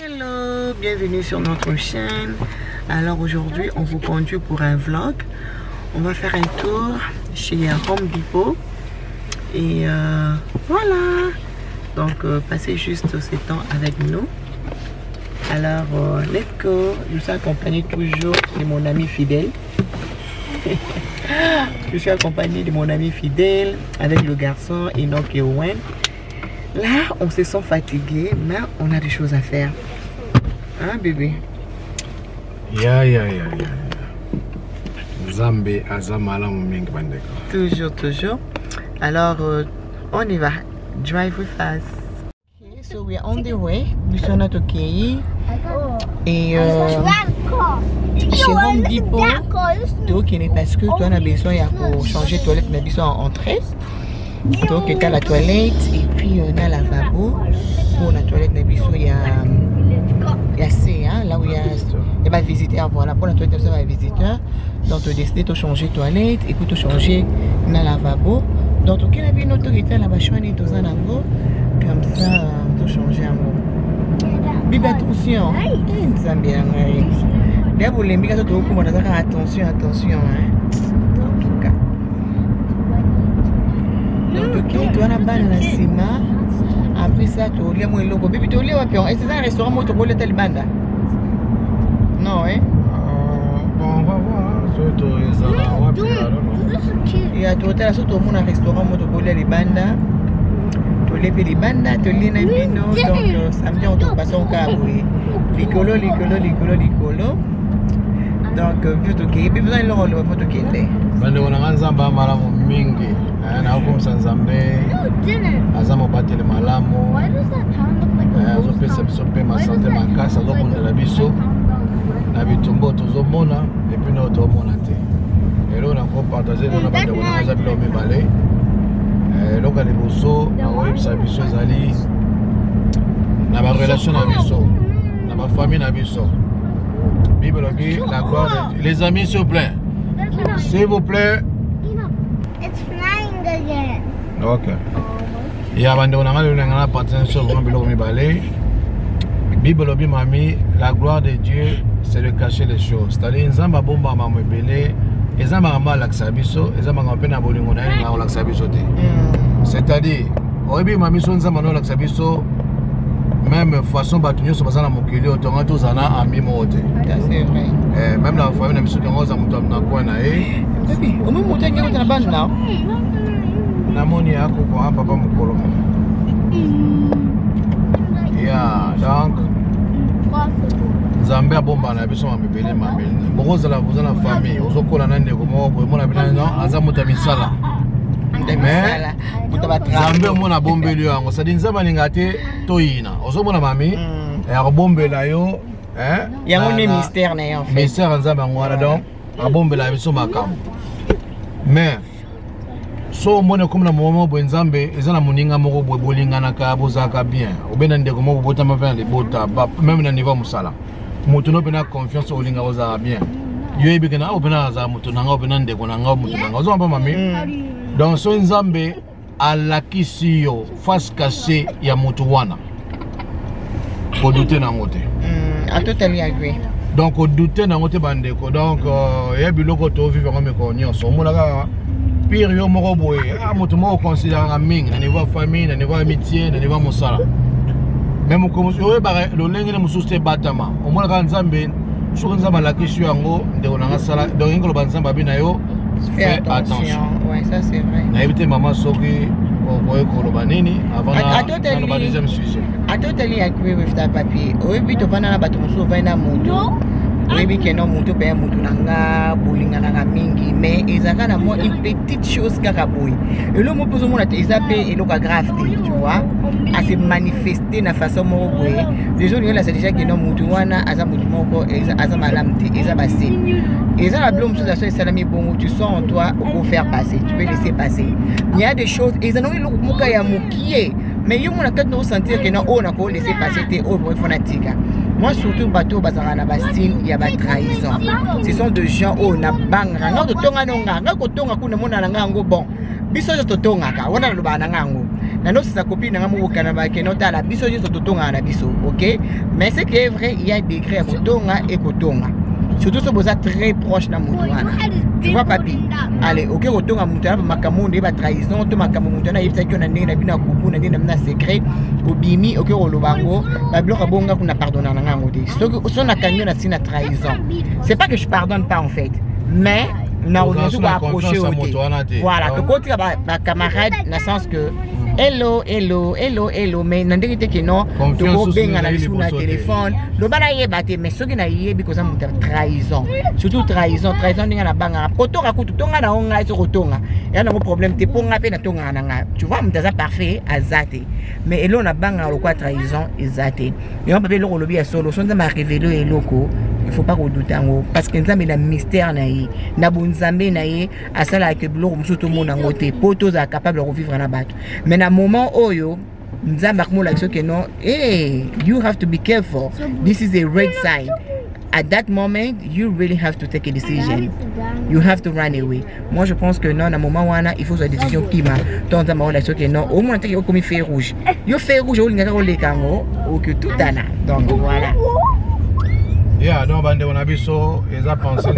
Hello, bienvenue sur notre chaîne. Alors aujourd'hui on vous conduit pour un vlog. On va faire un tour chez Home Depot et voilà. Donc passez juste ce temps avec nous. Alors let's go. Je suis accompagnée toujours de mon ami fidèle. Je suis accompagnée de mon ami fidèle avec le garçon Enoch et Owen. Là, on se sent fatigué, mais on a des choses à faire. Hein, bébé? Zambe azamala mumingi bandeko. Toujours. Alors, on y va. Drive with us. Okay, so we're on the way. Nous sommes à Tokyo. Et chez Home Depot, parce que tu as besoin de changer de toilette, mais besoin d'entrer. Donc, il y a la toilette et puis on a la lavabo. Pour la toilette, il y a C, hein, là où il y a des visiteurs. Voilà, pour la toilette, il y a des visiteurs. Donc, tu as décidé de changer de toilette et puis tu changer la lavabo. Donc, tu as une autorité là-bas, comme ça, tu changer un mot. Bibi, attention. Là, vous l'aimez, attention. En tout cas. Donc, ok, tu as la balle à la cima. Après ça, tu as le logo. Bibi, tu as le est-ce que c'est un restaurant où tu as le banda? Non, hein? Bon, on va voir. Il y a tout un restaurant où tu as le banda. Tu as les banda, tu as les vino. Donc, samedi, on te passe en caboué. Licolo. Donc, plutôt ok. Bibi, vous avez le rôle, vous avez le bande on a nzamba malamu mingi na huko msanzambe azamo batele malamu azo pesa biso pe ma santé makasa zo kundela biso na bitumbo tozomona et puis no tomona te elo na ko partager na bande on a za bilo mibale loka le boso na websa biso zali na ba relation na biso na ba famille na biso Bible dit la gloire les amis s'il vous plaît. S'il vous plaît. It's flying again. Ok. Il y a un partenaire sur le Bible dit mami, la gloire de Dieu, c'est de cacher les choses. C'est-à-dire, nzamba bomba mama belé, ezamba mama laksabiso, ezamba ngapena bolingo na nga laksabiso te. C'est-à-dire, oyebi mami so nzamba no laksabiso, même façon batunyo so basana mokili otonga tozana ami mote. C'est vrai. Même la famille na biso tonga za mutu na kwa na e. Au moment où tu as la bande là. Namoni yako kwa papa mukolo. Ya, donc Zambé bomba na biso mabele mameli. Bokoza la bozana famille, ozokola na ndeko moko, mona bina non, aza muta misala. Mais Zambé mona bombeli yango, ça dit nzamba lingate toyina. Ozomona mami, ya bombela yo, hein? Yango ne mystère na en fait. Mystère nzamba ngwana donc, abombela biso makam. Mais so mone comme na moment bo nzambe ezana moninga moko bo bolingana ka bozaka bien obena ndeko moko bota mafana de bota même na niveau musala mutu no pena confiance olinga oza bien yo ebikena obena za mutu nanga obena ndeko nanga mutu nanga ozo mpa mami donc so nzambe alakisi yo face cassée ya mutu wana ko douter na ngote I totally agree. donc ko douter na ngote bandeko donc ya biloko to vivre comme ko nyonso omona pire yo moko boye moto moko considérant mingi na niveau famille na niveau amitié na niveau mosala même comme yo ba lo lengi na mususte batama omona ka nzambe so nzamba la question yango ndeko na sala donc ngolo banzamba bina yo fais attention. Ouais, ça c'est vrai. Na éviter maman soki okoye koloba nini avant na deuxième sujet. I totally agree with that papi. Oyebi to bana na bato muso vaina mundo. Oyebi ke no muto pe mutu nanga bolinga nanga mingi mais ezaka na moi une petite chose kaka boy. Et le mot pozo mona te ezapé eloka grave tu vois. À se manifester na façon moko boy. Les gens là c'est déjà que no mutu wana aza mutu moko aza malamte eza basé. Eza la blom chose à salami bon tu sens en toi pour faire passer, tu peux laisser passer. Il y a des choses ils ont eu muka ya mukie mais yo mona peut-être sentir que non on a ko laisser passer te au fanatique. Moi surtout bateau bazarana bastine il y a ba trahison. Ce sont des gens au na banga nga to tonga nonga nga ko tonga kuna mona nga ngo bon. Biso to tonga ka wana lo bana ngango. nando c'est sa copine na ngamu kanaba ke nota la biso juste totonga na biso, OK? Mais c'est que est vrai, il y a un degré à kotonga et kotonga. Surtout si vous êtes très proche dans mon tu vois papi. Allez, OK, kotonga mutana makamunde ba trahison, to makamutana yebisa kyo na ndenge na bina kuku na ndenge na secret, obimi OK olobango, ba bloka bonga kuna pardonner na ngango te. So na kanyo na sina trahison. C'est pas que je pardonne pas en fait, mais na on est approché au voilà, que côté ba camarade dans le sens que hello, mais n'andé que non, tu peux bien aller sur le téléphone. Le balayer batté, mais ce qui n'a yé, parce que ça trahison. Surtout trahison n'est la banga. Koto a coutu tonga na onga sur tonga. Il y a un problème, t'es pour ngaper na tonga na. Tu vois, m'taza parfait à zate. Mais elo na banga le quoi trahison est zate. Et on peut le lobby à solo. Son de ma révéler loko. Il faut pas redouter parce que nous avons un mystère na bonzambe naie à ça là que blo tout monde en côté potos est capable de revivre na bateau mais na moment oyo nous avons l'action que non you have to be careful, this is a red sign. At that moment you really have to take a decision, you have to run away. Moi je pense que non, à un moment où il faut une décision qui m'a tant à ma l'action que non au moins tu comme fait rouge yo fait rouge au linga les kango ou que tout dana donc voilà. Yeah, donc bande on a vu ça, ils ont pensé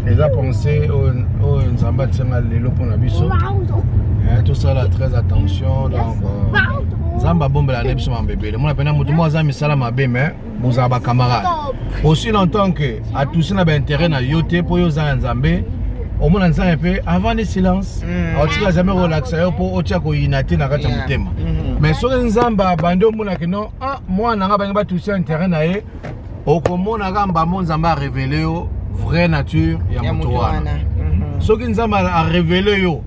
ils ont pensé au Nzamba tsenga lelo pour na biso. Tout ça là très attention donc Nzamba bombe la nebiso ma bébé. Moi pena mutu mo za misala mabe mais boza ba camarade. Aussi longtemps que a tous na ba intérêt na yote pour yo za Nzambe. Au moins on un peu avant le silence. On tient jamais relaxer pour otia ko inati na kati mutema. Mais sur Nzamba bande mona que non moi na nga ba toucher intérêt na ye okomona gamba mo Nzamba révéler yo vraie nature ya mutu wana. Soki Nzamba a révéler yo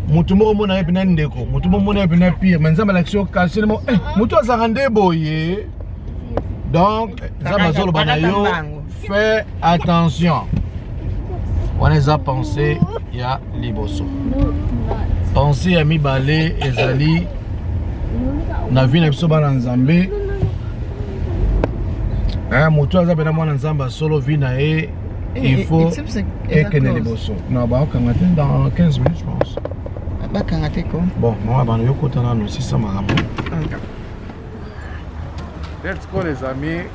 mutu mo mona ye pena ndeko mutu mo mona ye pena pire mais Nzamba l'action caché mo mutu azarande boye. Donc Nzamba zolo bana yo fais attention. On les a pensé, il y a Liboso. Pensez à Mibale et Zali. Na vie na biso bana Nzambe. Moto azabena mwana Nzamba solo vie na e il faut que ne Liboso. Non ba kangate dans 15 minutes je pense. Ba kangate ko. Bon, moi bana yo kotana no 600 makambo. Let's go les amis.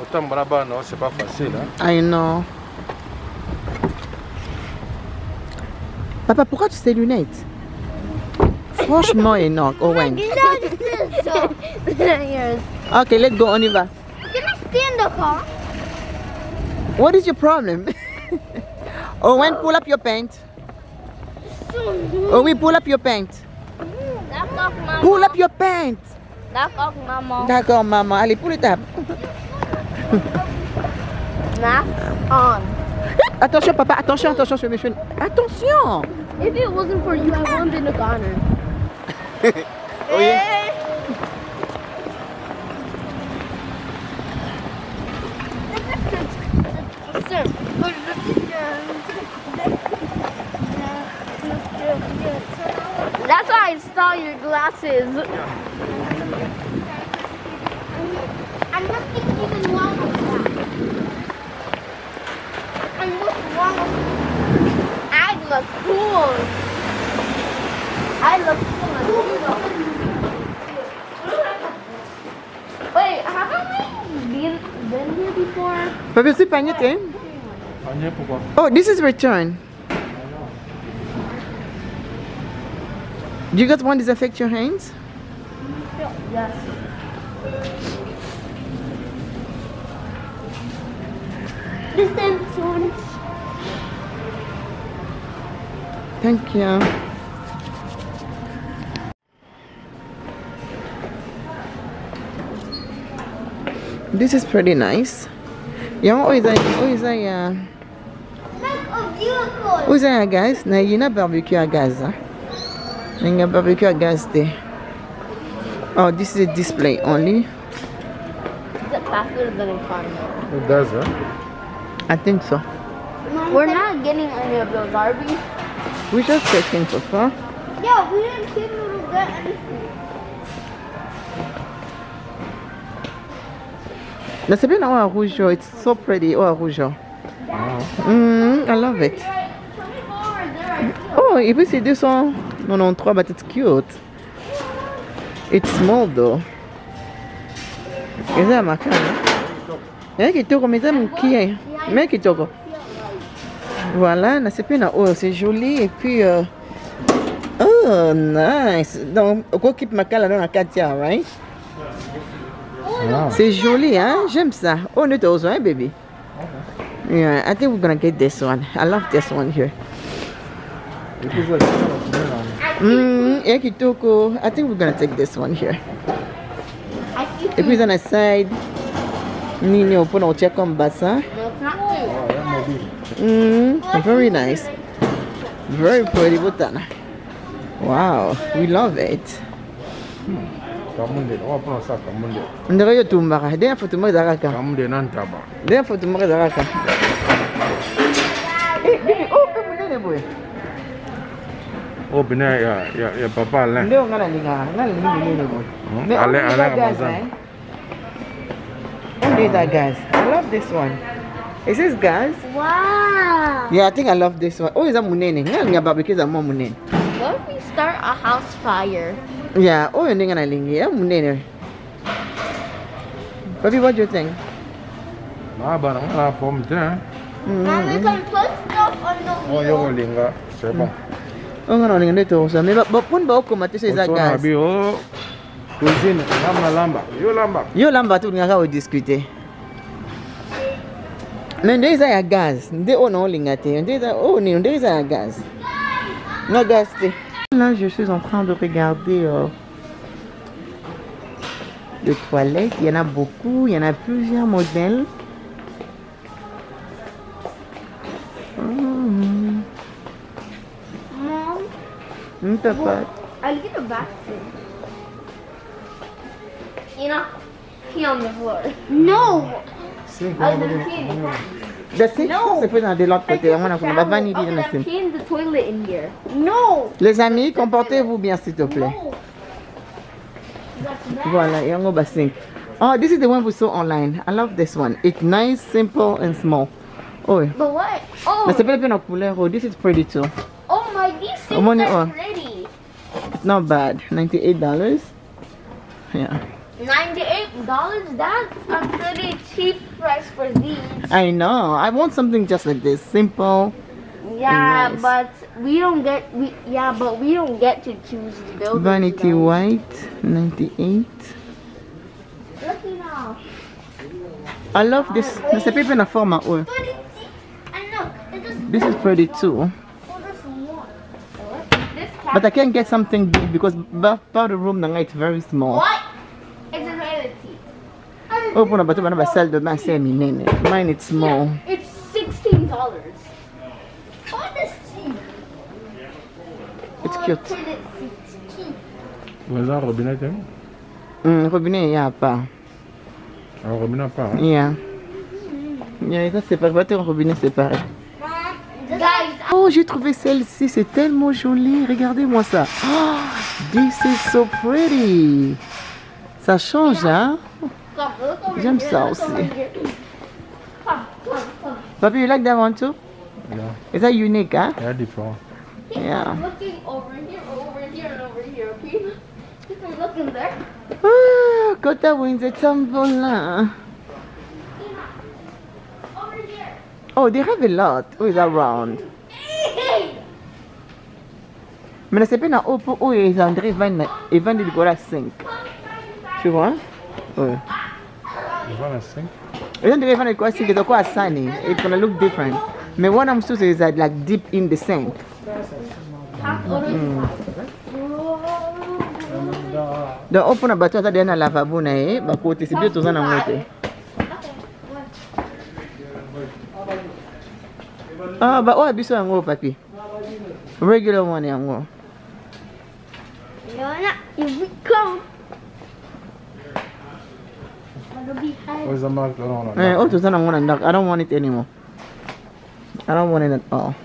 Autant braba non, c'est pas facile hein. I know. Papa, pourquoi tu as tes lunettes? Franchement, Enoch, Owen. Ok, let's go, on y va. Can I stay in the car? What is your problem? Owen, pull up your pants. Oh oui, pull up your pants. Pull up your pants. D'accord, maman. D'accord, maman. Allez, pull it up. Snap on. Attention, papa. Attention, attention sur mes cheveux. Attention. If it wasn't for you, I wouldn't been a goner. Oui. That's why I saw your glasses. And nothing even wrong with that. And what's wrong with I look cool. I look cool as you. Wait, haven't we been here before? Papa, c'est pas net, hein? Oh, this is return. Do you guys want to disinfect your hands? Yes. Disinfect. Thank you. This is pretty nice. Yeah, Like a vehicle. guys? Na yina barbecue à gaz. Hein? Barbecue à gaz there. Oh, this is a display only. Is it faster than a car? It does, huh? I think so. We're not getting any of those, are we? We just checking so far. Yeah, we didn't think we would get anything. C'est bien en rouge. It's so pretty. Oh, rouge. I love it. Oh, et puis c'est 293, but it's cute. It's small though. Eza makana. Kitoko, mais ça moukie. Mais kitoko. Voilà, c'est joli et puis oh nice. Donc on keep makala dans la Katia, right? Wow. C'est joli, hein? J'aime ça. Oh, nous t'as besoin, baby. Yeah, I think we're gonna get this one. I love this one here. Kitoko. I think we're gonna take this one here. Et puis on a side. Nini on peut check comme bassin. Very nice. Very pretty butana. Wow, we love it. Ndero yo tumbara. Dia foto mo zaraka. Kamunde nantaba. Dia foto mo zaraka. Bibi, oh, munene boy. Oh, bina ya papa là. Ndio ngala linga munene boy. Ale Amazon. Oh, these are guys. I love this one. Is this guys? Wow. Yeah, I think I love this one. Oh, is that munene? Ngala barbecue za mo munene. What if we start a house fire? Yeah, oh, you're ngala lingi. Yeah, munene. Baby, what do you think? Bah, la pomme de terre. Mom, we can put stuff on the wheel. Oh, yo linga, c'est bon. Oh, ngala linga neto sa. Mais pun ba ko mate c'est ça guys. Cuisine, lamba. Yo lamba tu ngaka o discuter. Mais ndeza ya gaz. Nde ono linga te. Ndeza ni ndeza ya gaz. Na gaz te. Là, je suis en train de regarder les toilettes. Il y en a beaucoup, il y en a plusieurs modèles. Mom, Papa. I'll get a bathroom. You know, pee on the floor. No! I was gonna pee in the The sink, c'est fait dans de l'autre côté. On a vanille dans le sink. pee in the toilet in here. No! Les amis, comportez-vous bien s'il te plaît. Voilà, et on a sink. Oh, this is the one we saw online. I love this one. It's nice, simple, and small. Oh, But what? Oh! mais c'est pas bien en couleur. Oh, this is pretty too. Oh my, these things Money are on. pretty. It's not bad. $98. Yeah. $98? That's a pretty cheap price for these. I know. I want something just like this, simple. Yeah, nice. but we don't get to choose the building. Vanity white, 98. Looky now. I love this. There's a paper in a format. Oh, And look, it just this is pretty too. But I can't get something big because part of the room it's very small. What? It's a reality. Oh, pour but I salle de bain c'est mine. Mine it's small. It's $16. What is cheap? It's cute. It's cheap. Vous avez un robinet? Robinet, il n'y a pas. Un robinet pas. Yeah. Yeah, ça c'est pas un robinet séparé. Guys, Oh, j'ai trouvé celle-ci, c'est tellement joli. Regardez-moi ça. Oh, this is so pretty. Ça change, hein? J'aime ça aussi. Papi, you like that one too? Yeah. Is that unique, huh? Yeah, different. Yeah. looking over here, and over here, okay? Keep on looking there. Ah, Kota Windsor Tambola. Over here. Oh, they have a lot. Oh, is that round? Mais c'est pas dans où ils vendent du cola 5. Tu vois? Ouais. You want a sink? Ils vendent du cola 5, it's quite sunny. It's gonna look different. Mais what I'm supposed to is that like deep in the sink. Donc open up bateau dans lavabo na eh, ba côté c'est bien tout ça na moto. Ah, but oh, biso yango papi. Regular one yango. Here we come. Where's the mark? No. Eh, oh, to sana ngona ndak. I don't want it anymore. I don't want it at all.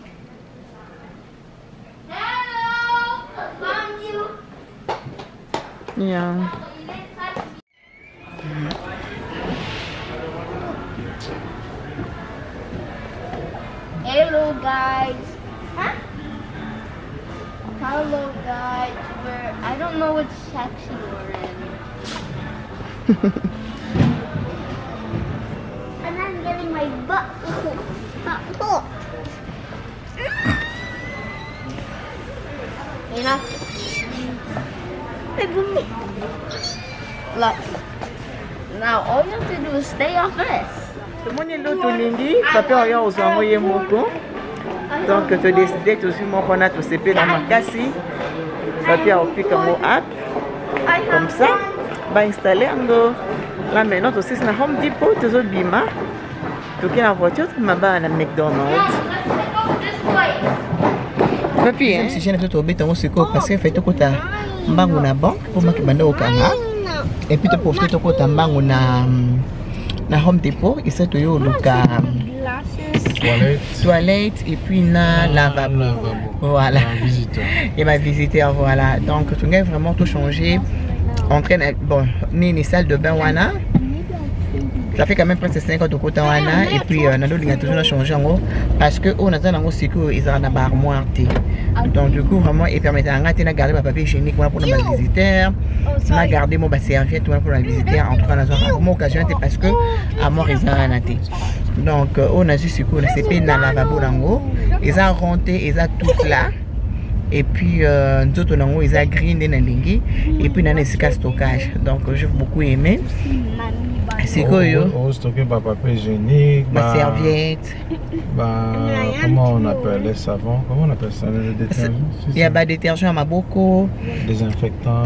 Hello, found you. Yeah. Hello guys. Huh? Hello guys. I don't know which section we're in. And I'm getting my butt. Enough. Look. Now all you have to do is stay off this. Tomoni l'autre lingi, papa oya ozango ye moko. Donc tu décides tout sur mon kona to CP dans makasi. Papa opika mo app. Comme ça, va installer ando. Là maintenant tu sais na Home Depot tu zo bima. Tu qui la voiture tu m'aba na McDonald's. Papi, hein, si j'ai n'ai pas obéi ton secours parce que fait tout kota mbangu na banque pour moi qui banda okanga. Et puis tu profiter tout kota mbangu na Home Depot, et c'est tout le cas toilette et puis na lavabo. Voilà. Et ma visiteur, voilà. Donc tu as vraiment tout changé. En train de, bon, ni salle de bain wana. Ça fait quand même presque 5 ans de côté wana. Et puis Nando a toujours changé en gros parce que on a dans le ils ont une armoire. Donc du coup vraiment il permettait à garder ma papier hygiénique pour ma visiteur. On gardé mon serviette pour la visiteur. En tout cas dans une occasion parce que à moi ils ont donc on a juste on a CP dans la lavabo lango. Ils ont rentré, ils ont tout là. Et puis nous autres lango ils ont green dans lingi et puis dans les stockage. Donc j'ai beaucoup aimé. C'est quoi yo? On stocke ma papier hygiénique, ma serviette. Comment on appelle les savons? Comment on appelle ça? Les détergents? Il y a des détergents à Maboko. Désinfectants.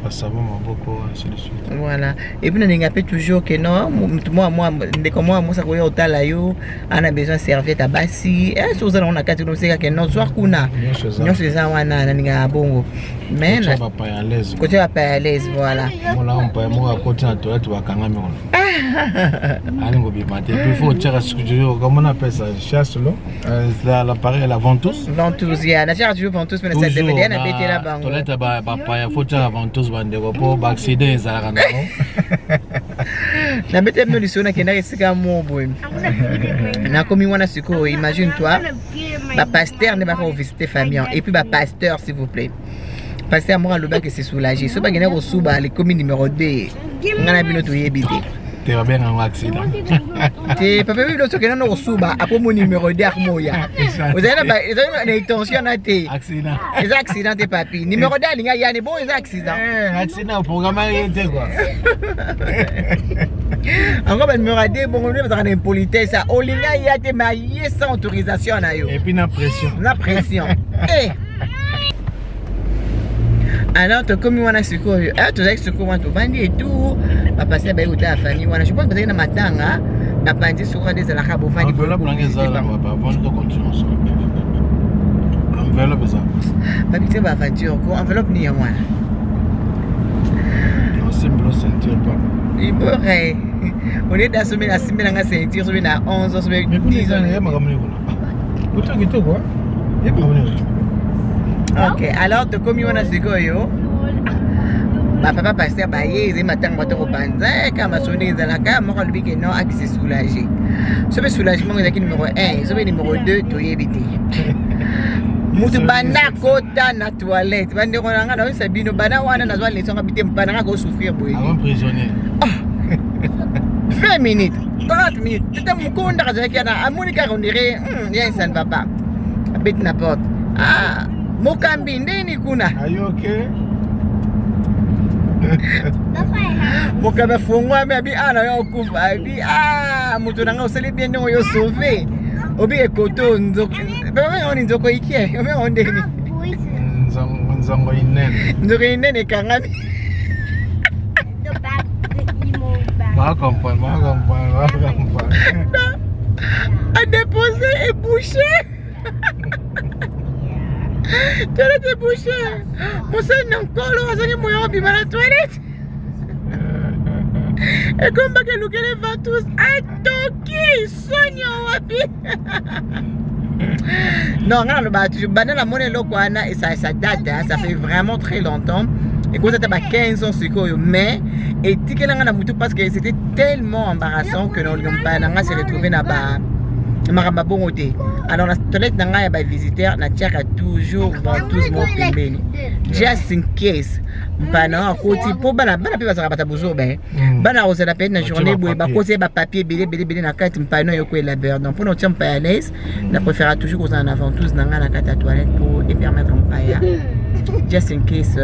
Le savon Maboko, ainsi de suite. Voilà. Et puis on a toujours que non, moi ça coûte au talayo, on a besoin de serviette à bassi. Et si vous avez un cas de nous que non soir kuna, non c'est ça wana na bongo. Mais tu vas pas à l'aise. Côté va pas à l'aise, voilà. Moi on peut moi côté na toilette va kanga me on. Allez ngobi maté. Puis faut tirer ce que je comment on appelle ça? Chasse là. L'appareil la ventouse. Ventouse, il y a la charge ventouse mais ça dépend bien à péter là-bas. Toilette ba pa faut tirer la ventouse bandeko po ba accident ezalaka na na bete mno lisona kenda esika mo boy na komi wana siko imagine toi ba pasteur ne va pas visiter famille et puis ba pasteur s'il vous plaît pasteur moi le bac c'est soulagé so ba gena ko suba le commis numéro 2 ngana bino to yebite te va bien en accident te papa bino to kena no suba apo mon numéro 2 moya vous avez na intention na te accident les accidents te papi numéro 2 linga ya ne bon les accidents accident programme était quoi encore ben numéro 2 bon on va dans politesse ça o linga ya te marié sans autorisation na yo et puis na pression eh alors tu comme on a siko tu sais siko on bandi et tout va passer ba la famille on je pense que na matanga na bandi siko des la kabo fandi enveloppe na ngeza la papa avant de continuer ça enveloppe ça pas que ba voiture ko enveloppe ni ya moi non c'est blo ceinture pas il pourrait on est dans la semaine na ceinture sur na 11 sur 10 ans ya makamuni kuna uto kito quoi ya makamuni. Ok, alors tu comme on a ce yo. Papa pasteur ba yé matin moto ko panza ka masoni za la ka mo ko lubi ke non ak c'est soulagé. Ce soulagement est numéro 1, ce numéro 2 to yebiti. Mutu bana kota na toilette, bande ko nga na sabino bana wana na zwa leso ngabite mpana ko souffrir boy. Un prisonnier. 20 minutes, 30 minutes. Tata mukunda ka zaki na amonika ko ndire, ça ne va pas. Bête n'importe. Ah Mokambi ndeni kuna. Are you okay? Mokaba fongwa me abi ana yo kufa abi mutu nanga usali bien ngo yo sauver. Obi ekoto nzoko. Baba ngoni nzoko ikie. Obi ondeni. Nzongo inene. Nzoko inene kangami. Ma comprendre. A déposer et boucher. Toilette est bouchée. Mon sein n'est encore là. Je suis à la toilette. Et comme que nous les ventouses à Toki, Sonia Wapi. Non, non, la monnaie et ça date, ça fait vraiment très longtemps. Et quand c'était 15 ans, mais et parce que c'était tellement embarrassant que nous n'avons se retrouvé là-bas. Alors, la toilette n'a pas visité, n'a toujours ventouse mon pembeni. Just in case. Bana côté pour bana pas ça pas besoin ben. Bana on la peine la journée boy ba cause ba papier belé na carte mpano yo ko la beurre. Donc pour nous tiens pas à l'aise, on préfère toujours qu'on en ventouse dans la carte toilette pour et permettre on pas ya. Just in case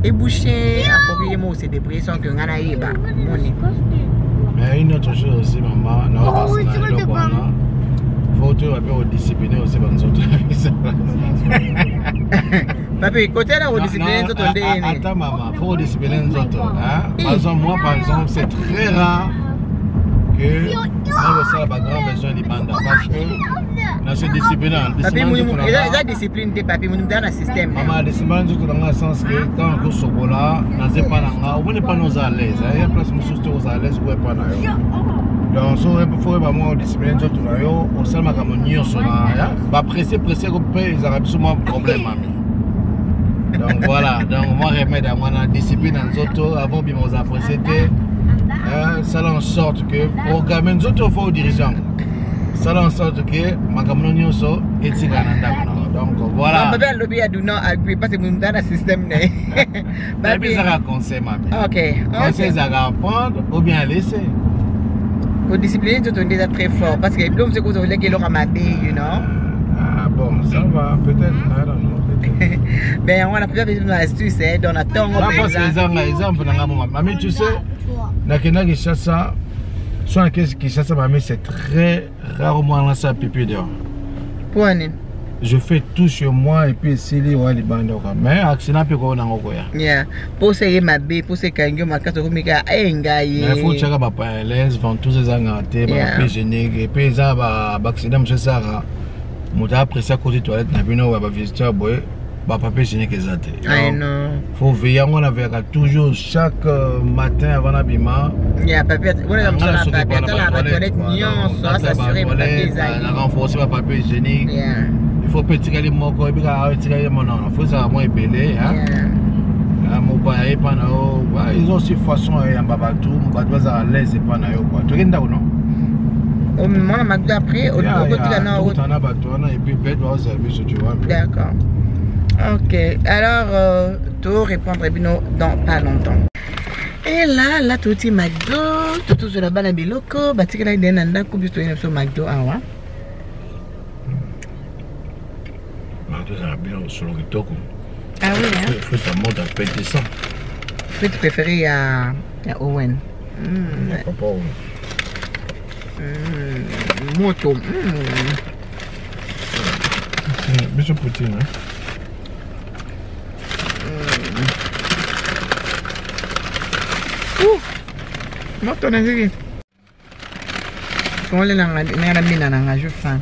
ébouché approprié moi c'est dépression que ngana yeba moni. Mais une autre chose aussi maman, non parce que faut tu vas discipliner aussi dans autres. Papi, côté là, on discipline tout le monde. Attends maman, faut discipliner nous autres. Par exemple, moi par exemple, c'est très rare que ça va grand besoin de banda parce que dans ce discipline, papi, la discipline de papi, nous dans le système. Maman, discipline tout dans le sens que quand on se là, n'a pas on n'est pas nous à l'aise. Il y a place nous sommes à l'aise ou pas là. Donc, il faut vraiment discipliner tout là. On sait ma camonnier sur là. Bah pressé qu'on paye, ils auraient souvent problème mamie. Donc voilà, donc moi remède à moi la discipline en autres avant bien nous apprécier ça en sorte que programme nous autres faut dirigeants. Ça en sorte que ma camonnier so et donc voilà. Papa le bien do not agree parce que nous dans le système né. Papi ça conseil mamie. OK. Conseil ça apprendre ou bien laisser. Pour discipliner tout on est très fort parce que l'homme c'est qu'on veut qu'il aura ma vie, you know. Ah bon, ça va peut-être I don't know. Ben on a pas besoin d'astuce dans la temps parce que exemple na maman mamie tu sais na kena qui chasse ça soit qu'est-ce qui chasse mamie c'est très rarement là ça pipi dehors. Point. Je fais tout sur moi et puis si les ouais les bandes mais accident peut qu'on a encore ya. Yeah. Pour c'est ma bé pour c'est kango makato komika engaye. Il faut checker papa les vont tous les engater ba hygiénique et puis ça ba accident monsieur ça muta après ça côté toilette na bino ba visiteur boy ba papier hygiénique exact. I know. Faut veiller on avait toujours chaque matin avant l'habillement. Yeah, papier on a besoin de papier dans la toilette nion ça s'assurer papier ça. On a renforcé ba papier hygiénique. Yeah. Il faut petit les mots quoi et puis retirer mon non, faut ça moins épelé hein. Ah mon pas et pas non. Ils ont aussi façon en baba tout, mon pas doit à l'aise et pas na yo quoi. Tu regardes ou non? Au moment où on a appris, au côté là non. On a battu et puis bête doit servir ce tu vois. D'accord. OK. Alors tout répondre dans pas longtemps. Et là tout est McDo, tout sur la bana biloko, batika là ndena ndako biso ina so McDo awa. McDo ça bien sur le toko. Ah oui hein. Faut ta mode à péter ça. Tu préfères à Owen. Papa. Moto. Monsieur Poutine hein. Moto na zigi. Kole na mina na je fan.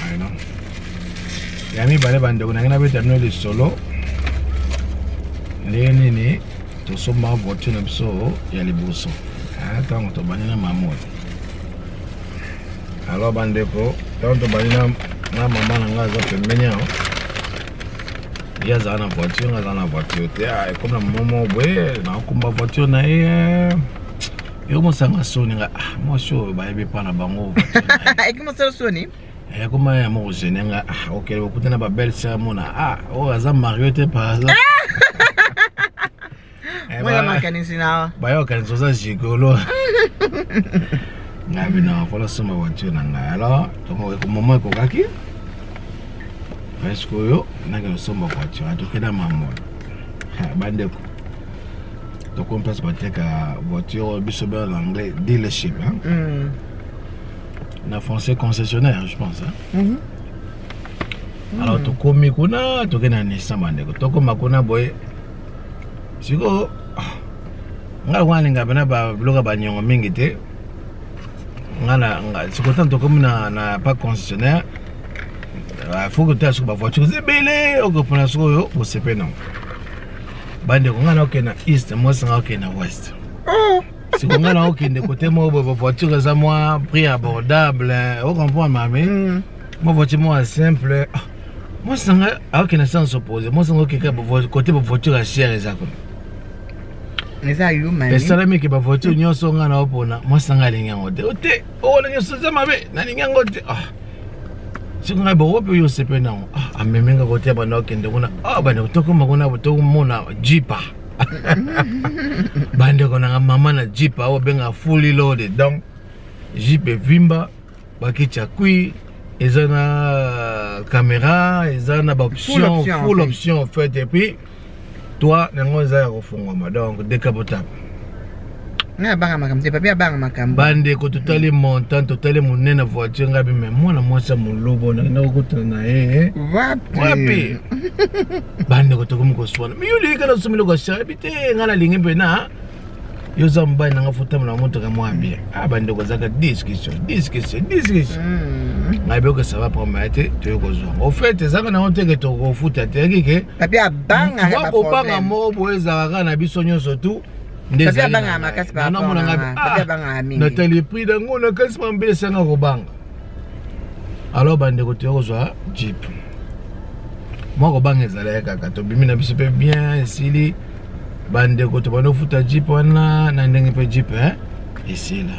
I know. Yami bale bande kuna ngina beta no le solo. Le nini to somba voiture na biso ya liboso. Ata ngoto banina mamoy. Alors bande ko, to banina na mama na ngaza pembenya. Ya zana voiture ngaza na voiture te ai comme na momo boye na kumba voiture na yo mo sanga soni nga mo sho ba ebe pa na bango e kuma soni kuma ya mo jene nga okay okutana ba belle sœur mona o aza Mario te par hasard moi la makanisi na ba yo kan zoza jigolo nga bina fola soma voiture na nga alors to mo ko momo ko kaki parce que yo na ga soma voiture atokena mamo bande ko donc on passe par la voiture bisobé en anglais dealership hein. En français concessionnaire je pense hein. Alors to komi kuna to kena Nissan bandeko to koma kuna boy siko nga wani ngabana ba bloga ba nyongo mingi te ngana siko tanto comme na pas concessionnaire faut que tu aies ba voiture zebele o ko pona siko yo o sepe non bande ko ngana okena east moi sanga okena west si ko ngana okende côté mo voiture za moi prix abordable on comprend mamé mo voiture moi simple Moi, ça n'a aucun sens opposé. Moi, ça n'a aucun côté de voiture à chien. Mais ça, you man. Et ça, la mec qui va voiture, nous sommes en opona. Moi, ça n'a rien à voir. Oh, nous sommes en train de si on a beau peu se peut non ah mais menga côté ba no kende kuna ah ba to ko magona to mona jipa bande ko na mama na jipa o benga fully loaded donc jipe vimba ba kicha kui ezana caméra ezana ba option full option en fait et puis toi nango za ya kufungwa donc décapotable. Na banga makam te papier banga makam bande ko totally montant totally monene voiture ngabi mais mwana mwasa mulubo na okutana wapi bande ko tokom ko swana mi yuli kana sumilo ko shabite ngana linge pena yo zamba na ngafuta na moto ka mwabia bande ko zaka discussion ngabe ko saba promete to ko zo au fait zaka na onteke to ko futa te kike papier banga ba ko banga mo boeza kana biso nyonso tu Papier banga makasi pa papier banga mingi. Nathalie prix dango na kasi mambele sanga ko banga. Alors bande ko tyo zo jeep. Moi ko banga ezala kaka to bimi na biso pe bien esili bande ko to bano futa jeep wana na ndenge pe jeep ici là.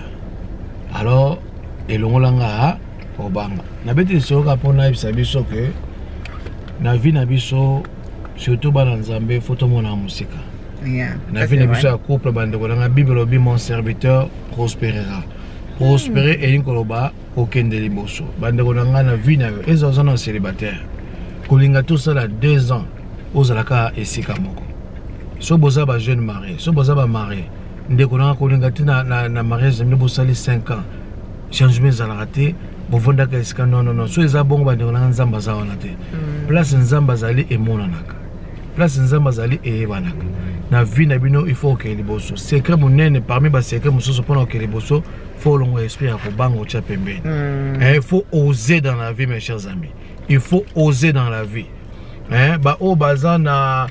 Alors elongolanga ko banga. Na beti soka pona ibisa biso ke na vie na biso surtout bana nzambe photo mona musika. Yeah, na vie na biso ya couple bande ko na Bible obi mon serviteur prospérera. Prospérer et une koloba aucun de liboso. Bande ko na vie na ezo zona célibataire. Kolinga tout ça là 2 ans aux alaka esika moko. So boza ba jeune marié, so boza ba marié. Ndeko na kolinga tina na mariage ne bosali 5 ans. Changement za raté, bo vonda ka esika non. So eza bongo bande ko na nzamba za wana te. Place nzamba zali emonanaka. Place nzamba zali ebanaka. Na vie na bino il faut que les bosso secret monene parmi ba secret musoso pona que les bosso faut longo esprit ko bango cha pembeni. Il faut oser dans la vie mes chers amis. Il faut oser dans la vie. Ba o bazana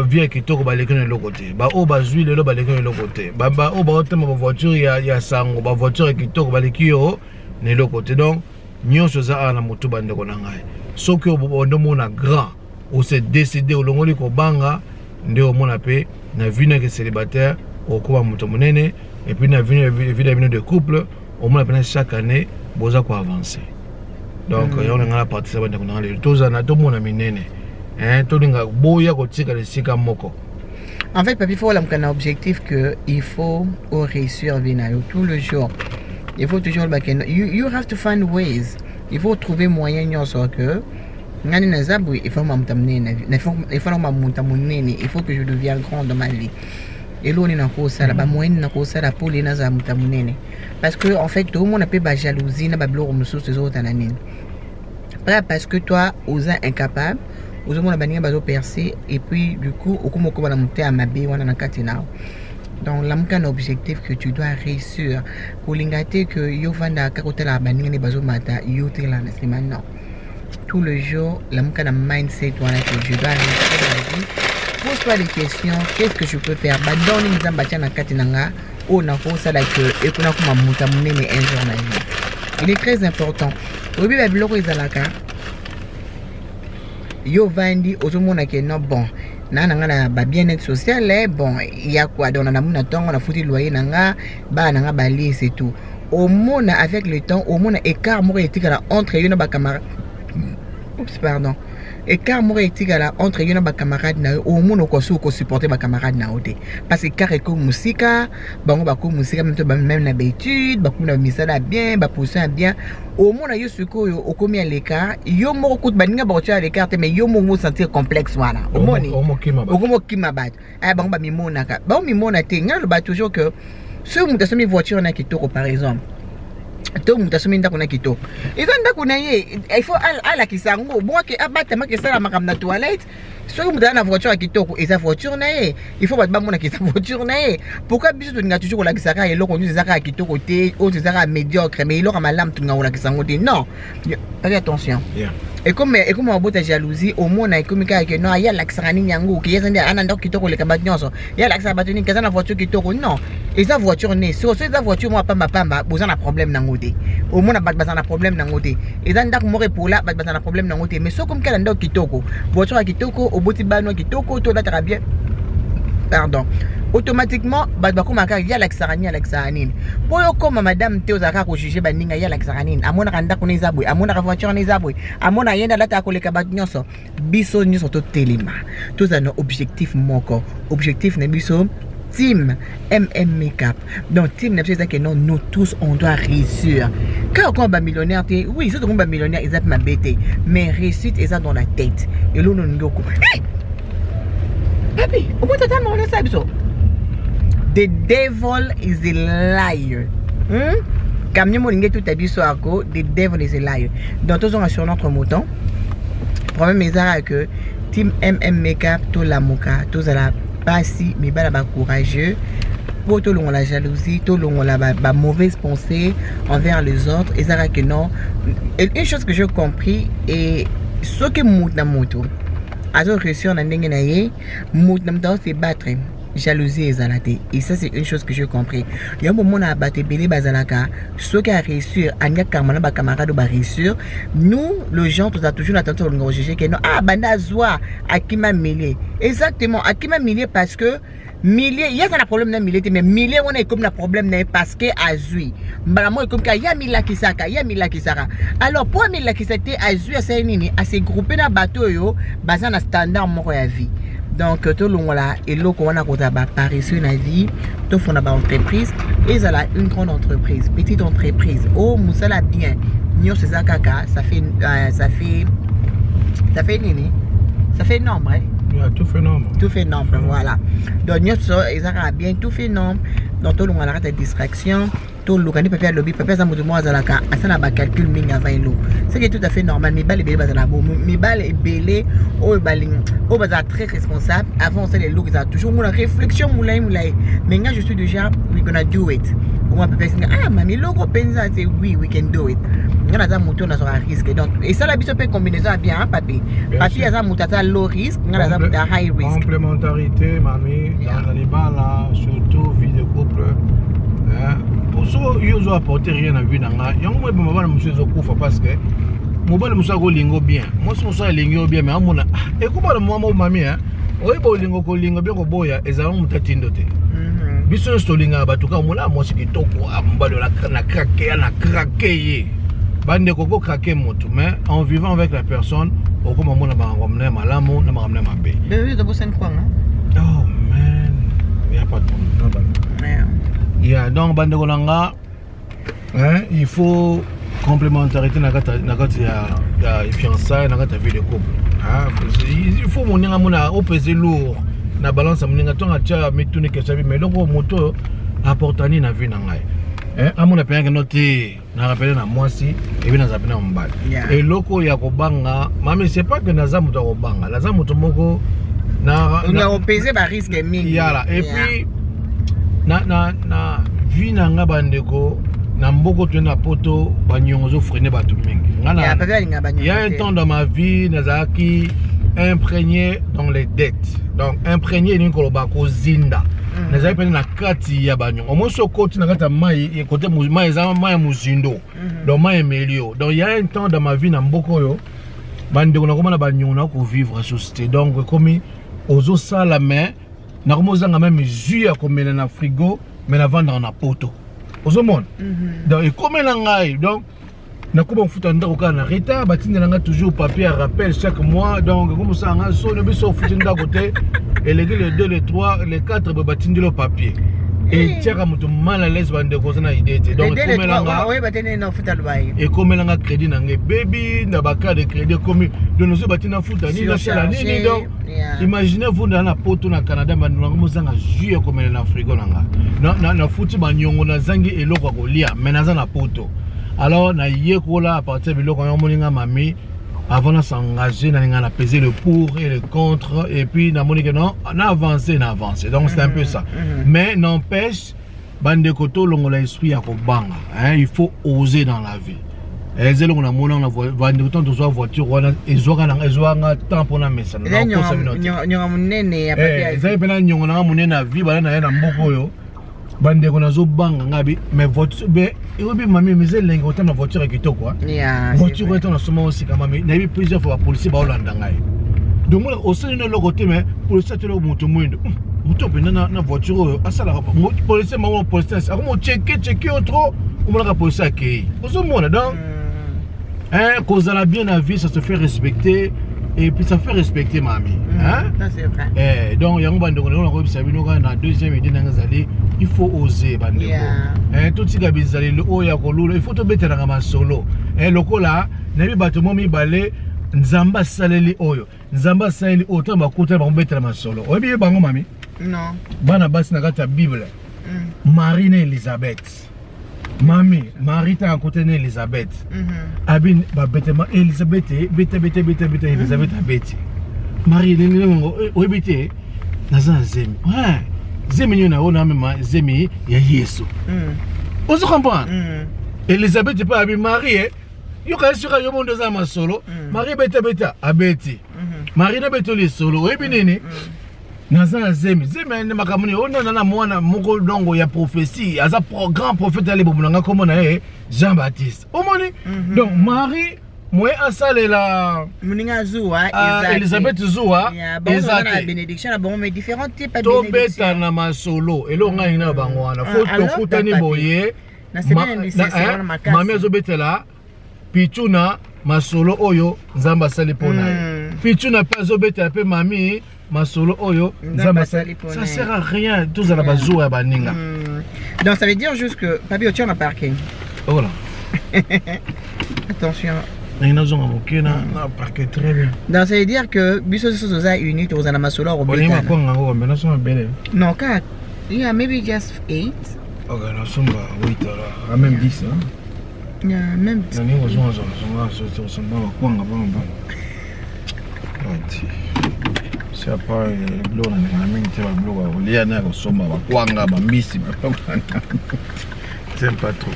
vie kitoko ba lekene le côté. Ba o bazui le ba lekene le côté. Ba o ba otema ba voiture ya sango ba voiture kitoko ba lekio ne le côté. Donc nyonso za na mutu bande ko na ngai. Soki o bondo mona grand o se décider o longo li ko banga nde o mona pe na vie na célibataire au quoi mutu monene et puis na vie de couple au moins chaque année boza ko avancer. Donc on a participer dans les toza na to mona minene to linga boya ko tika le sika moko. En fait, papi, il faut un objectif que il faut réussir tout le jour. Il faut toujours you have to find ways. Il faut trouver moyen que il faut que je devienne grand dans ma vie. Et là, on ça là, moyen ça là pour les parce que en fait, tout le monde a pas jalousie, n'a pas les autres parce que toi, vous êtes incapable, vous avez percer et puis du coup, on va monter à ma vie, on a katina. Donc, l'amkan objectif que tu dois réussir, pour l'ingate que yo vanda kakota la banine les bazo mata yo te la maintenant. Tout le jour, l'amkan mindset voilà que je dois réussir dans la vie. Pose-toi des questions, qu'est-ce que je peux faire? Bah, dans une zambatia na katinanga, on a fait ça là que et qu'on a comme monta monnaie mais un jour la vie. Il est très important. Au début, la blog est à la carte. Yo vandi, au monde qui est non bon. Nana ba bien-être social bon il y a quoi dans na muna tongo na foutu loyer nanga ba nanga bali c'est tout au monde avec le temps au monde écart mo etikala entre yo na ba camarade oups pardon écart mo etikala entre yo na ba camarade na au monde ko supporter ba camarade na ote parce que car ko musika bango ba ko musika même na habitude ba ko na misala bien ba pousser bien au monde yo suko yo okomi à l'écart yo mo ko baninga ba à l'écart mais yo mo sentir complexe voilà au monde okomo kima bat ah bango ba mimona ka ba mimona te ngalo ba toujours que ce muta somi voiture na kitoko par exemple to muta somi ndako na kitoko ils ont ndako na ye il faut ala kisango bon que abata ma que ça la makam na toilette Si vous avez une voiture qui est et sa voiture, il faut pas que sa voiture. Pourquoi biso tu n'as toujours la kisaka et l'autre zaka qui est côté, ou zaka médiocre, mais il aura ma lame tu n'as la kisaka. Non, fais attention. Et comme on boit ta jalousie, au moins, comme il non, il y a l'accent yango qui est un endroit qui tourne les cabagnons. Il y a l'accent battu qui est la voiture qui tourne. Non, et sa voiture n'est. Si la voiture, moi, pas ma pamba, vous avez un problème dans le au moins, on a un problème dans le côté. Et dans le monde pour là, vous avez un problème dans le côté. Mais si comme quelqu'un qui tourne, voiture qui tourne, au bout de bano qui tourne, tout là, très bien. Pardon. Automatiquement, il y a l'axaranine. Pour comme madame Théozaka ko juger baninga ya l'axaranine. Amona randa ko nezabwe, amona voiture nezabwe, amona yenda lata ko le kabagnyoso. Biso nyoso to telema. Tous un objectif moko. Objectif ne biso team MM Makeup. Donc team n'est pas que non, nous tous on doit réussir. Quand on va millionnaire, oui, ceux qui sont millionnaires, ils ont ma bête, mais réussite est ça dans la tête. Et l'on nous hey! Papi, au bout de temps, on sait ça. The devil is a liar. Comme nous avons tout à l'heure, the devil is a liar. Donc, tous on sur notre mouton. Le problème est que Team MM Makeup, tout la moka, tous à la passi, mais pas la courageux. Pour tout le monde la jalousie, tout le monde la mauvaise pensée envers les autres. Et ça que non. Et une chose que j'ai compris est ce que nous avons alors réussir en ndenge na se battre jalousie ezalate et ça c'est une chose que j'ai compris. Il y a un moment à battre belé bazalaka ceux qui a réussi anya kamana ba camarade ba réussir nous les gens tous a toujours attention au juger que non ah banda zwa akima mêlé exactement akima mêlé parce que milliers il y a un problème dans milliers mais milliers on est comme un problème parce que azui mbala comme ka ya mila kisaka alors pour mila kisaka azui ça nini à se grouper dans bateau yo bazana standard moko ya vie donc tout le monde là et l'eau qu'on a côté ba réussir na vie tout fond ba entreprise et ça là une grande entreprise petite entreprise oh musala bien nyo c'est ça kaka ça fait nini ça fait nombre hein? Tout fait nombre. Tout fait nombre, voilà. Donc, nous sommes bien, tout fait nombre. Donc, tout le monde a la distraction. Tout le monde a papier à lobby, papier à moto, moi, à la carte. Ça n'a pas calcul, mais à 20 lots. C'est tout à fait normal. Mes balles et bébés, mes balles et bébés, oh, très responsable. Avant, c'est les lots qui ont toujours une réflexion. Mais là, je suis déjà, we're gonna do it. Moi, papa, ah, mamie, logo, pensa, c'est oui, we can do it. On a un moto, on a un risque. Donc, et ça, la bise peut combinaison bien, hein, papi. Papi, a un moto, low risk, on a un high risk. Complémentarité, mamie, dans les balles, surtout, vie de couple. Pour ça, ils ont apporté rien à vie dans la vie. Il y a un moment où je suis parce que je suis lingo bien. Moi, je suis lingo bien, mais et comment moi, mamie, hein? Oui, lingo bien, boya, et ça va me t'attinder. Biso stolinga batuka mona moi c'est kitoko ambalo na craquer bande koko craquer moto mais en vivant avec la personne au comme mona ba ngomna malamu na ngomna mabe bébé de bossen quoi oh man il y a pas de problème il y a donc bande kolanga hein il faut complémentarité na kata ya fiançailles na kata vie de couple hein il faut mona au peser lourd na balance mninga tonga tia mituni kesabi mais donc moto apportani na vie na ngai amona penya noté na rappelé na mwasi et bien na zapena mbali et loko ya kobanga mami c'est pas que naza moto kobanga naza moto moko na peser ba risque mingi yala et puis na vie na nga bandeko na mboko tu na poto banyonzo freiner batu mingi ngana il y a un temps dans ma vie nazaki imprégné dans les dettes. Donc imprégné dans le zinda. Nous avons na kati ya banyo. Au moins ce côté na kata mai et côté mai za mai muzindo. Donc mai melio. Donc il y a un temps dans ma vie na mboko yo bande ko na komana banyo na ko vivre à société. Donc comme ozo sala main na komozanga même jus ya komena na frigo mais na vendre na poto. Ozo monde. Donc et comme na ngai donc na kuba mfuta ndako kana reta batinda nga toujours papier à rappel chaque mois donc comme ça nga so ne biso futa ndako te et les 2 les 3 les 4 batinda le papier et tiaka mutu mal à l'aise bande ko na idée donc comme nga oui batene na futa lwaye et comme nga crédit na nge baby na baka de crédit comme de nous batina futa ni na chala nini donc imaginez vous dans la poto na Canada bandu ngo mozanga juillet comme na frigo na futi banyongo na zangi eloko ko lia mais na za na poto. Alors, na yekola à partir de l'eau quand on moninga mami, avant de s'engager, on a pesé le pour et le contre, et puis on a avancé. Donc c'est un peu ça. Mais n'empêche, bande koto longola esprit ya kobanga. Il faut oser dans la vie. Et les gens qui ont voiture, ils ont un temps pour la maison. Ils ont bande ko nazo banga ngabi mais voiture be ebi mami mizelenga otama voiture kitoko voiture eto na soma aussi kama na bi plusieurs fois police ba olanda ngai donc moi aussi no loko te mais police te lo moto mwindo moto pe na voiture oyo asala police ma police ako checker autre ou la police akei ozo mona donc cause la bien la vie ça se fait respecter. Et puis ça fait respecter mamie. Hein? Ça c'est vrai. Donc il y a un bande de deuxième idée il faut oser bande. Tout ce qui est le haut il faut te mettre dans ma solo. Le cola, n'aime pas tout le monde balé. Nzamba saleli oyo. Nzamba saleli autant ba kota ba mettre dans ma solo. Obi bango mami? Non. Bana basi na kata Bible. Marine Elisabeth. Mami, Marie t'a à côté d'Elisabeth. Abin, bah, bêtement, Elisabeth, Elisabeth a bêté. Marie, oui, bêté. Nazan Zemi. Ouais. Zemi, on a même Zemi, il y a Yesu. On se comprend. Elisabeth n'est pas abin Marie. Il y a sur le monde de ma solo. Marie, bêta, a bêté. Marie n'a bêté les solo. Oui, bien, Nazan Zemi, Zemi ne m'a pas dit, on a un moine, mon dongo, il y a prophétie, il y a un grand prophète à l'époque, comme on a Jean-Baptiste. Donc, Marie, moi, à ça, la Elisabeth Zoua, la bénédiction, mais différents types de bénédiction. Tobeta na masolo, et l'on a une bangoana. Faut que tu t'en boye. Mamie Zobetela, Pichuna, masolo oyo, Zamba Salipona. Pichuna pas Zobetela, pe mamie. Masolo oyo, ça sert à rien, tous à la base à Baninga. Donc ça veut dire juste que Papi Otian a parking. Voilà. Attention. Il a parqué très bien. Donc ça veut dire que Bisso Sosa unit aux Anamasolo au Bénin. Non, 4. Yeah, maybe just 8. Ok, nous sommes à 8 à même 10. Yeah, même 10. C'est pas le bleu, on a un somma, c'est pas trop.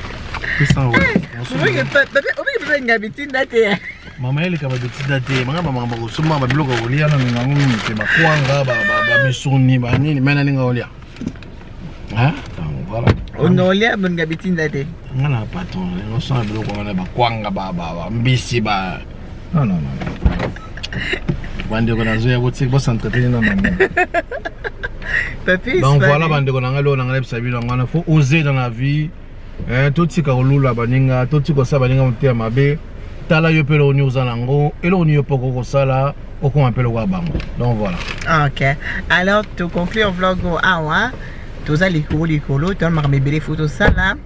Maman, elle est capable de te dater. Maman, somma, bleu, on lit un c'est ma quanga, babisoni, banini, menaling olia. Hein? Voilà. On a olia, bon gabitin daté. Non, non, pas ton, on sent bleu, on a ma quanga, baba, mbisi, ba. Non, non, non. Bande konazo ya botsik bo s'entretenir dans maman. Papi, donc voilà bande konanga na ngale bisabi na ngana faut oser dans la vie. Tout ce kolula baninga, tout ce ko sa baninga mutia mabe. Tala yo pelo ni uzanango, elo ni yo poko ko sala, oko appelle wa bango. Donc voilà. OK. Alors to conclure vlog awa, toza likolo, to marme belle photo sala.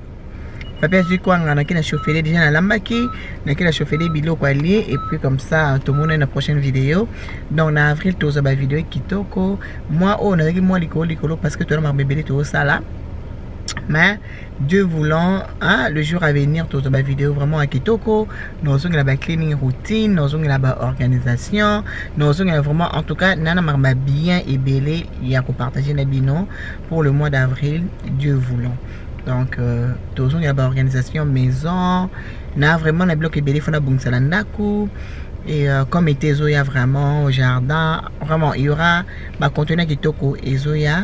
Papi a dit quoi, on a chauffé déjà la lambaki, on a chauffé des bilots quoi lié et puis comme ça tout le monde dans la prochaine vidéo. Donc en avril tout ça vidéo kitoko. Moi on a dit moi likolo parce que tout le monde bébé tout ça là. Mais Dieu voulant, hein, le jour à venir tout ça vidéo vraiment à kitoko. Nous avons la cleaning routine, nous avons la organisation, nous avons vraiment en tout cas nana marma bien et belé il y a qu'on partager les binos pour le mois d'avril Dieu voulant. Donc, toujours il y a une organisation maison, na vraiment un blocébélé, il faut la et comme été il y a vraiment au jardin, vraiment il y aura un contenu qui toko et zoya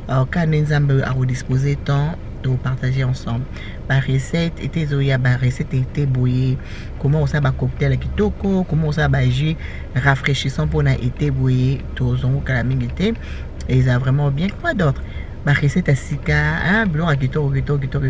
quand nous avons à disposer temps de partager ensemble. Par recette était zoya, par recette était bouillé, comment on sait un cocktail qui toko, comment on sait un jus rafraîchissant pour na été bouillé, toujours quand la minute était et ils ont vraiment bien quoi d'autre. Ma recette à sika, hein, bleu à kitoko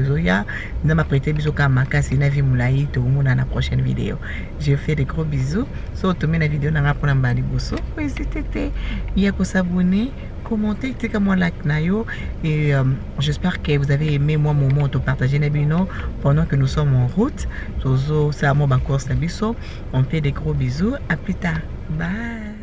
zoya, n'a m'a prêté bisous comme makasi na vi moulaï tout le monde dans la prochaine vidéo. Je fais des gros bisous. So tu mets la vidéo dans la prochaine baliboso. N'hésitez pas, il y a qu'à s'abonner, commenter, cliquez moi like nayo et j'espère que vous avez aimé moi moment de partager les binos pendant que nous sommes en route. So c'est à moi ma course à biso. On fait des gros bisous. À plus tard. Bye.